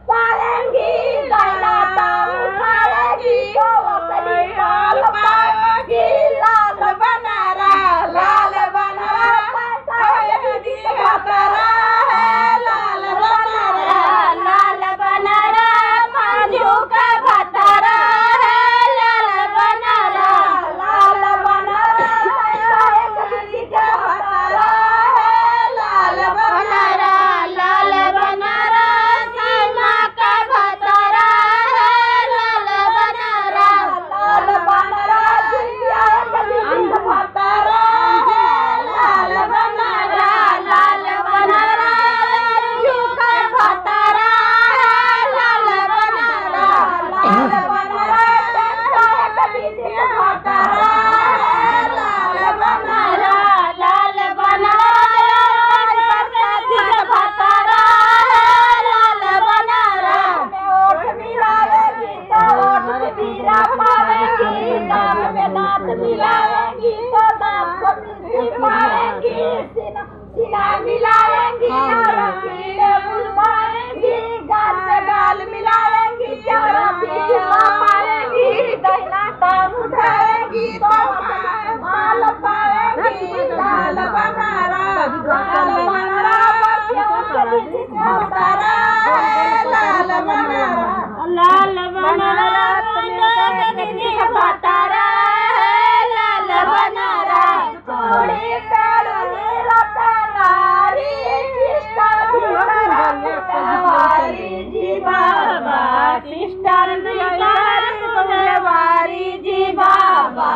पाएंगी दौलत उठाएगी वतनी लाल पाएंगी लाल बनारा लाल बनारा लाल बनारा लाल बनारा मांझू का भतारा है लाल बनारा लाल बनारा किसी का भतारा है लाल बनारा लाल बनारा सीमा का भतारा है लाल बनारा लाल बनारा जिया किसी का भतारा है लाल बनारा लाल बनारा मांझू का भतारा है लाल बनारा लाल बनारा किसी का भतारा है लाल बनारा लाल बनारा किसी का भतारा है लाल बनारा ओठ मिलाएगी तो ओठ में मीरा पाएगी दांत में दांत मिलाएगी तो दांत को मिर्ची पाएगी सीना मिलाएंगी और पीले बुलवाएंगी गाल में गाल मिलाएंगी चारों पीछा पाएंगी दहिना टांग उठाएंगी तो माल पाएंगी लाल बनारा भतारा लाल बनारा लाल बनारा किसी का भतारा है लाल बनारा छोड़ी पेड़ोली रतनारी कृष्ण भगवारी जी बाबा कृष्ण भगवारी जी बाबा